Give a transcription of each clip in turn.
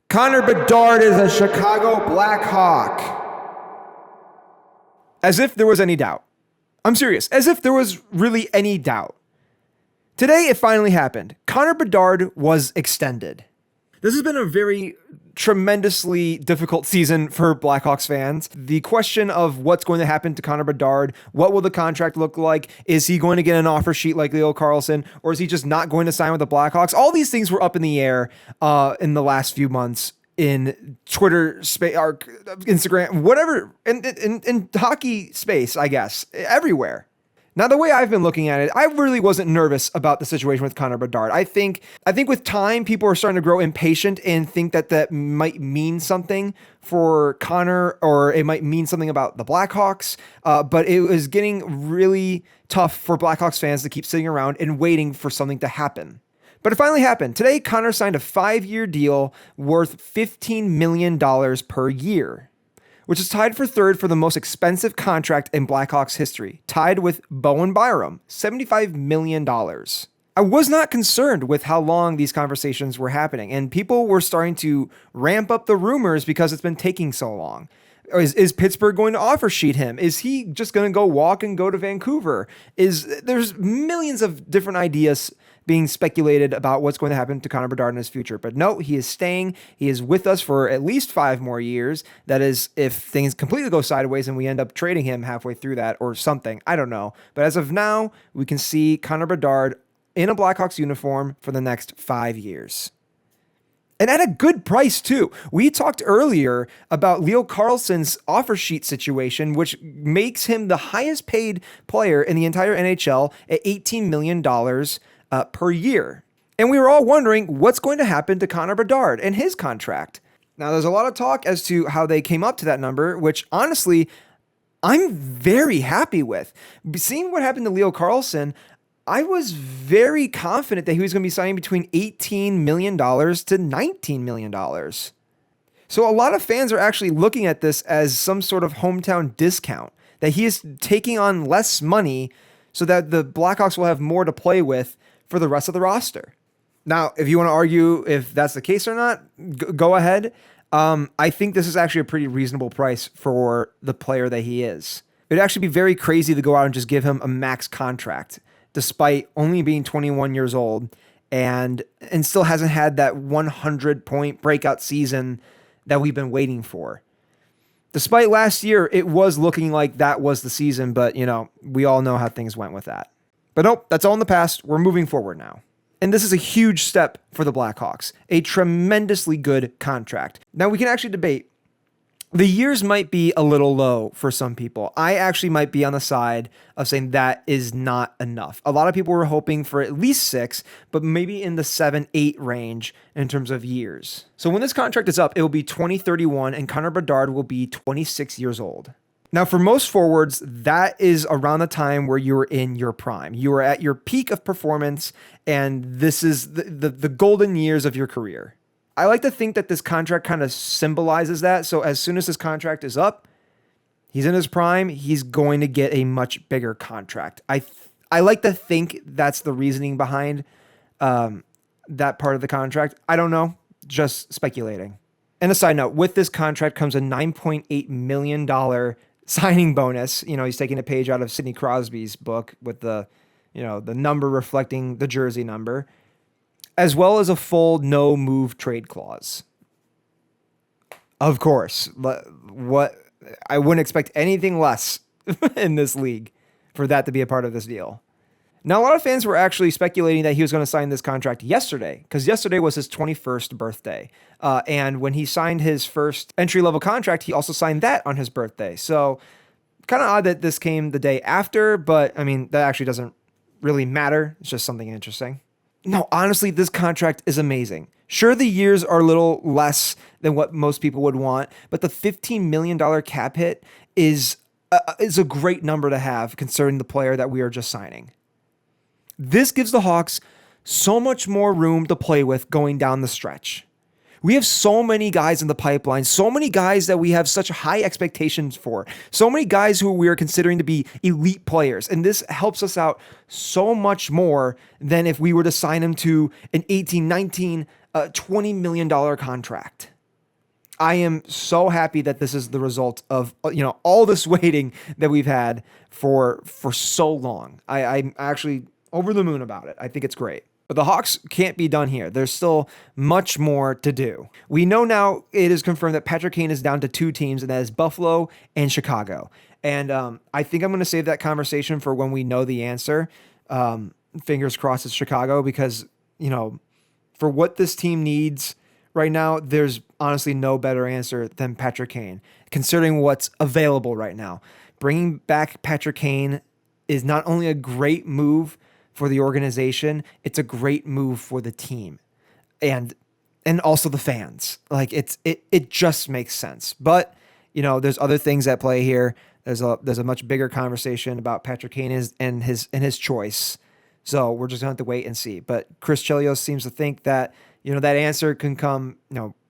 Connor Bedard is a Chicago Blackhawk. As if there was any doubt. I'm serious. As if there was really any doubt. Today, it finally happened. Connor Bedard was extended. This has been a very tremendously difficult season for Blackhawks fans. The question of what's going to happen to Connor Bedard, what will the contract look like? Is he going to get an offer sheet like Leo Carlsson, or is he just not going to sign with the Blackhawks? All these things were up in the air in the last few months in Twitter space, or Instagram, whatever, in hockey space, I guess, everywhere. Now, the way I've been looking at it, I really wasn't nervous about the situation with Connor Bedard. I think with time, people are starting to grow impatient and think that might mean something for Connor, or it might mean something about the Blackhawks. But it was getting really tough for Blackhawks fans to keep sitting around and waiting for something to happen. But it finally happened. Today, Connor signed a 5-year deal worth $15 million per year, which is tied for third for the most expensive contract in Blackhawks history, tied with Bowen Byram, $75 million. I was not concerned with how long these conversations were happening, and people were starting to ramp up the rumors because it's been taking so long. Is Pittsburgh going to offer sheet him? Is he just going to go walk and go to Vancouver? There's millions of different ideas being speculated about what's going to happen to Connor Bedard in his future. But no, he is staying. He is with us for at least 5 more years. That is, if things completely go sideways and we end up trading him halfway through that or something. I don't know. But as of now, we can see Connor Bedard in a Blackhawks uniform for the next 5 years. And at a good price, too. We talked earlier about Leo Carlsson's offer sheet situation, which makes him the highest paid player in the entire NHL at $18 million per year. And we were all wondering what's going to happen to Connor Bedard and his contract. Now, there's a lot of talk as to how they came up to that number, which honestly, I'm very happy with. Seeing what happened to Leo Carlsson, I was very confident that he was going to be signing between $18 million to $19 million. So a lot of fans are actually looking at this as some sort of hometown discount, that he is taking on less money so that the Blackhawks will have more to play with for the rest of the roster. Now, if you want to argue if that's the case or not, go ahead. I think this is actually a pretty reasonable price for the player that he is. It'd actually be very crazy to go out and just give him a max contract, despite only being 21 years old and still hasn't had that 100-point breakout season that we've been waiting for. Despite last year, it was looking like that was the season, but we all know how things went with that. But nope, that's all in the past. We're moving forward now. And this is a huge step for the Blackhawks, a tremendously good contract. Now, we can actually debate. The years might be a little low for some people. I actually might be on the side of saying that is not enough. A lot of people were hoping for at least 6, but maybe in the 7-8 range in terms of years. So when this contract is up, it will be 2031, and Connor Bedard will be 26 years old. Now, for most forwards, that is around the time where you're in your prime. You are at your peak of performance, and this is the golden years of your career. I like to think that this contract kind of symbolizes that. So as soon as this contract is up, he's in his prime, he's going to get a much bigger contract. I like to think that's the reasoning behind that part of the contract. I don't know, just speculating. And a side note, with this contract comes a $9.8 million signing bonus. He's taking a page out of Sidney Crosby's book with the number reflecting the jersey number, as well as a full no move trade clause. Of course, what I wouldn't expect anything less in this league for that to be a part of this deal. Now, a lot of fans were actually speculating that he was going to sign this contract yesterday, because yesterday was his 21st birthday. And when he signed his first entry-level contract, he also signed that on his birthday. So kind of odd that this came the day after, but that actually doesn't really matter. It's just something interesting. No, honestly, this contract is amazing. Sure, the years are a little less than what most people would want, but the $15 million cap hit is a great number to have considering the player that we are just signing. This gives the Hawks so much more room to play with going down the stretch. We have so many guys in the pipeline, so many guys that we have such high expectations for, so many guys who we are considering to be elite players. And this helps us out so much more than if we were to sign them to an $18, $19, $20 million contract. I am so happy that this is the result of, all this waiting that we've had for so long. I'm actually over the moon about it. I think it's great. But the Hawks can't be done here. There's still much more to do. We know now it is confirmed that Patrick Kane is down to 2 teams, and that is Buffalo and Chicago. And I think I'm going to save that conversation for when we know the answer. Fingers crossed it's Chicago, because, for what this team needs right now, there's honestly no better answer than Patrick Kane, considering what's available right now. Bringing back Patrick Kane is not only a great move for the organization, it's a great move for the team and also the fans. Like it just makes sense. But, there's other things at play here. There's a much bigger conversation about Patrick Kane and his choice. So we're just going to have to wait and see. But Chris Chelios seems to think that, that answer can come,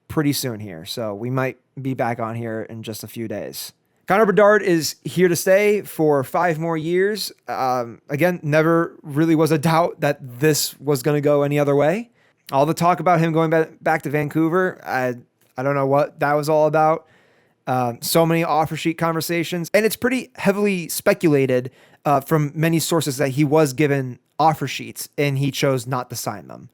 pretty soon here. So we might be back on here in just a few days. Connor Bedard is here to stay for 5 more years. Again, never really was a doubt that this was going to go any other way. All the talk about him going back to Vancouver, I don't know what that was all about. So many offer sheet conversations, and it's pretty heavily speculated from many sources that he was given offer sheets and he chose not to sign them.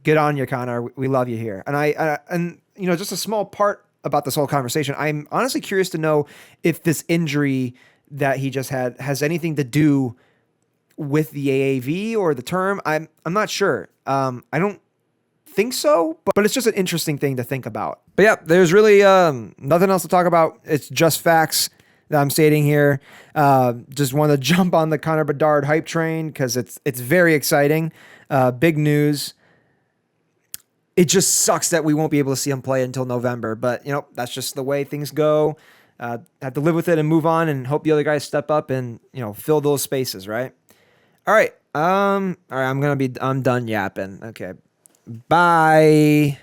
Get on you, Connor. We love you here. And just a small part about this whole conversation, I'm honestly curious to know if this injury that he just had has anything to do with the AAV or the term. I'm not sure. I don't think so, but it's just an interesting thing to think about. But yeah, there's really nothing else to talk about. It's just facts that I'm stating here. Just want to jump on the Connor Bedard hype train because it's very exciting. Big news. It just sucks that we won't be able to see him play until November, but that's just the way things go. Have to live with it and move on, and hope the other guys step up and fill those spaces, right? All right. I'm done yapping. Okay. Bye.